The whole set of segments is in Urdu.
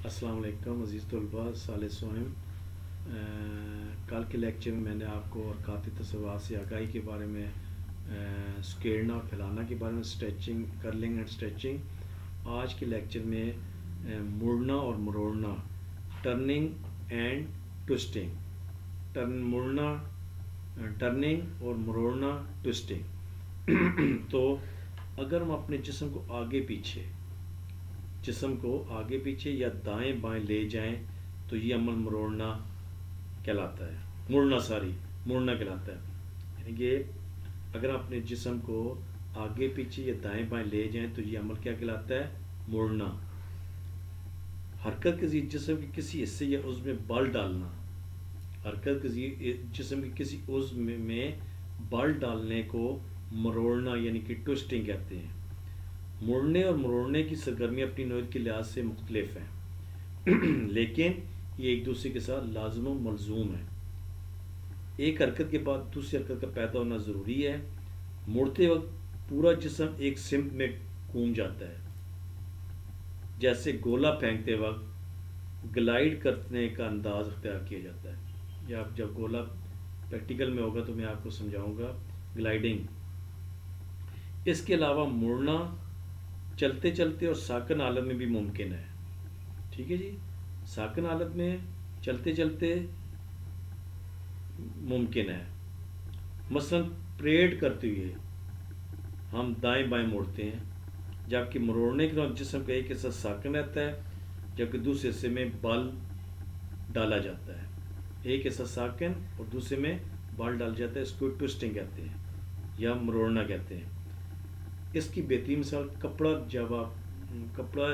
السلام علیکم عزیز طلباء، صالح سوہم۔ کل کے لیکچر میں نے آپ کو حرکاتی تصورات سے آگاہی کے بارے میں، سکیڑنا اور پھیلانا کے بارے میں، اسٹریچنگ، کرلنگ اینڈ اسٹریچنگ۔ آج کے لیکچر میں مڑنا اور مروڑنا، ٹرننگ اینڈ ٹوسٹنگ، ٹرننگ اور مروڑنا، ٹوسٹنگ۔ تو اگر ہم اپنے جسم کو آگے پیچھے یا دائیں بائیں لے جائیں تو یہ عمل مروڑنا کہلاتا ہے، مڑنا کہلاتا ہے۔ یعنی کہ اگر آپ اپنے جسم کو آگے پیچھے یا دائیں بائیں لے جائیں تو یہ عمل کیا کہلاتا ہے؟ مڑنا۔ حرکت کے جسم کے کسی حصے یا عضو میں بل ڈالنا، جسم کے کسی عضو میں بل ڈالنے کو مروڑنا یعنی کہ ٹوسٹنگ کہتے ہیں۔ مڑنے اور مروڑنے کی سرگرمی اپنی نوعیت کے لحاظ سے مختلف ہیں لیکن یہ ایک دوسرے کے ساتھ لازم و ملزوم ہے۔ ایک حرکت کے بعد دوسری حرکت کا پیدا ہونا ضروری ہے۔ مڑتے وقت پورا جسم ایک سمت میں گھوم جاتا ہے، جیسے گولا پھینکتے وقت گلائیڈ کرنے کا انداز اختیار کیا جاتا ہے۔ یا آپ جب گولا پریکٹیکل میں ہوگا تو میں آپ کو سمجھاؤں گا گلائیڈنگ۔ اس کے علاوہ مڑنا چلتے چلتے اور ساکن حالت میں بھی ممکن ہے۔ ٹھیک ہے جی، ساکن حالت میں چلتے چلتے ممکن ہے۔ مثلا پریڈ کرتے ہوئے ہم دائیں بائیں موڑتے ہیں، جبکہ مروڑنے کے دوران جسم کا ایک حصہ ساکن رہتا ہے جبکہ دوسرے حصے میں بال ڈالا جاتا ہے۔ ایک حصہ ساکن اور دوسرے میں بال ڈال جاتا ہے، اس کو ٹوسٹنگ کہتے ہیں یا مروڑنا کہتے ہیں۔ اس کی بہترین مثال جب آپ کپڑا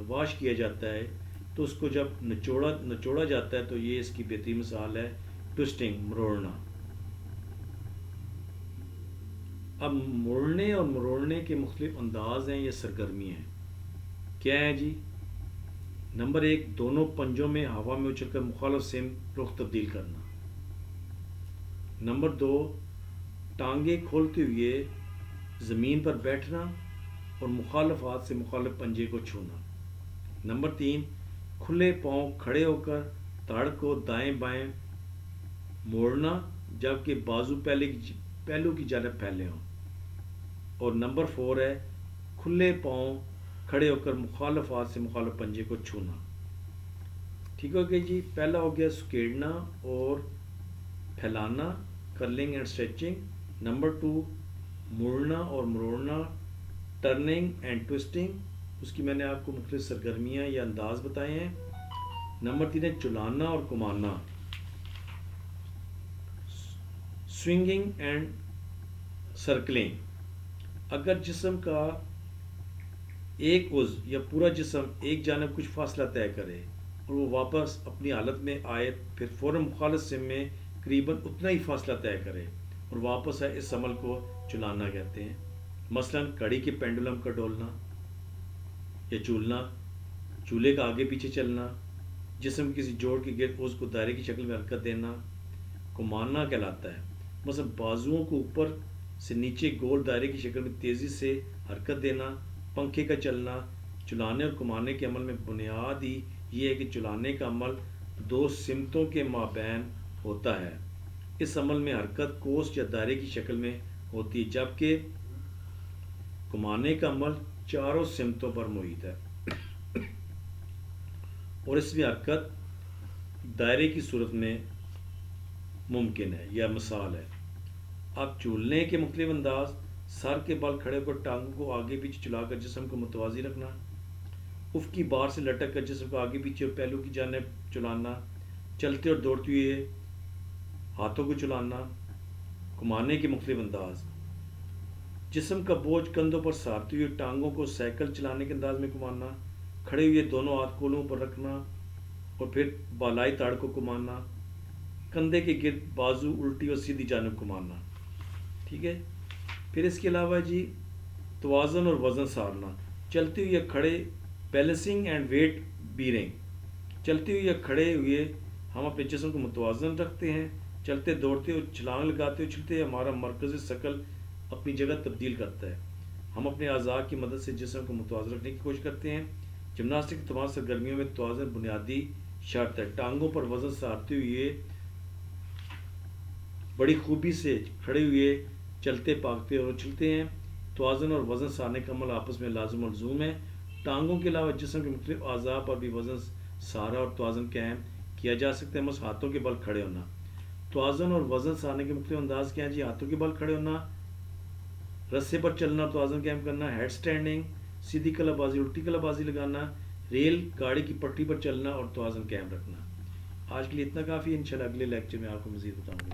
واش کیا جاتا ہے تو اس کو جب نچوڑا جاتا ہے تو یہ اس کی بہترین مثال ہے ٹوسٹنگ، مروڑنا۔ اب موڑنے اور مروڑنے کے مختلف انداز ہیں یا سرگرمی ہیں۔ کیا ہیں جی؟ نمبر 1، دونوں پنجوں میں ہوا میں اچھل کر مخالف سمت رخ تبدیل کرنا۔ نمبر 2، ٹانگیں کھولتے ہوئے زمین پر بیٹھنا اور مخالف ہاتھ سے مخالف پنجے کو چھونا۔ نمبر 3، کھلے پاؤں کھڑے ہو کر تڑ کو دائیں بائیں موڑنا جبکہ بازو پہلو کی جانب پھیلے ہوں۔ اور نمبر 4 ہے کھلے پاؤں کھڑے ہو کر مخالف ہاتھ سے مخالف پنجے کو چھونا۔ ٹھیک ہو گیا جی؟ پہلا ہو گیا سکیڑنا اور پھیلانا، کرلنگ اینڈ اسٹریچنگ۔ نمبر 2، مڑنا اور مروڑنا، ٹرننگ اینڈ ٹوسٹنگ۔ اس کی میں نے آپ کو مختلف سرگرمیاں یا انداز بتائے ہیں۔ نمبر 3 ہے چلانا اور گھمانا، سوئنگنگ اینڈ سرکلنگ۔ اگر جسم کا ایک عضو یا پورا جسم ایک جانب کچھ فاصلہ طے کرے اور وہ واپس اپنی حالت میں آئے، پھر فوراً مخالف سمت میں قریباً اتنا ہی فاصلہ طے کرے اور واپس آئے، اس عمل کو چلانا کہتے ہیں۔ مثلا گھڑی کے پینڈولم کا ڈولنا یا چولنا، چولہے کا آگے پیچھے چلنا، جسم کسی جوڑ کے گرد عضو کو دائرے کی شکل میں حرکت دینا، گھمانا کہلاتا ہے۔ مثلا بازوؤں کو اوپر سے نیچے گول دائرے کی شکل میں تیزی سے حرکت دینا، پنکھے کا چلنا۔ چلانے اور گھمانے کے عمل میں بنیاد ہی یہ ہے کہ چلانے کا عمل دو سمتوں کے مابین ہوتا ہے۔ اس عمل میں حرکت قوس یا دائرے کی شکل میں ہوتی ہے، جبکہ گھمانے کا عمل چاروں سمتوں پر محیط ہے اور اس میں حرکت دائرے کی صورت میں ممکن ہے یا مثال ہے۔ اب چولنے کے مختلف انداز: سر کے بل کھڑے ہو کر ٹانگوں کو آگے پیچھے چلا کر جسم کو متوازی رکھنا، افقی بار سے لٹک کر جسم کو آگے پیچھے اور پہلو کی جانب چلانا، چلتے اور دوڑتے ہوئے ہاتھوں کو چلانا۔ گھمانے کے مختلف انداز: جسم کا بوجھ کندھوں پر سہارتے ہوئے ٹانگوں کو سائیکل چلانے کے انداز میں گھمانا، کھڑے ہوئے دونوں ہاتھ کولوں پر رکھنا اور پھر بالائی تڑ کو گھمانا، کندھے کے گرد بازو الٹی اور سیدھی جانب گھمانا۔ ٹھیک ہے، پھر اس کے علاوہ جی توازن اور وزن سہارنا، چلتے ہوئے یا کھڑے، بیلنسنگ اینڈ ویٹ بیئرنگ۔ چلتے ہوئے یا کھڑے ہوئے ہم اپنے جسم کو متوازن رکھتے ہیں، چلتے دوڑتے اور چھلانگ لگاتے ہوئے چلتے ہمارا مرکز ثقل اپنی جگہ تبدیل کرتا ہے۔ ہم اپنے اعضاء کی مدد سے جسم کو متوازن رکھنے کی کوشش کرتے ہیں۔ جمناسٹک کی تمام سرگرمیوں میں توازن بنیادی شرط ہے. ٹانگوں پر وزن سہارتے ہوئے بڑی خوبی سے کھڑے ہوئے چلتے پاکتے اور اچھلتے ہیں. توازن اور وزن سہارنے کا عمل آپس میں لازم و ملزوم ہے. ٹانگوں کے علاوہ جسم کے مختلف اعضاء پر بھی وزن سہارا اور توازن قائم کیا جا سکتا ہے. مثلا ہاتھوں کے بل کھڑے ہونا. توازن اور وزن سہارنے کے مختلف انداز کیا ہیں جی؟ ہاتھوں کے بل کھڑے ہونا، رسے پر چلنا اور توازن قائم کرنا، ہیڈ سٹینڈنگ، سیدھی کلہ بازی الٹی کلہ بازی لگانا، ریل گاڑی کی پٹری پر چلنا اور توازن قائم رکھنا. آج کے لیے اتنا کافی ہے. انشاءاللہ اگلے لیکچر میں آپ کو مزید بتاؤں گا.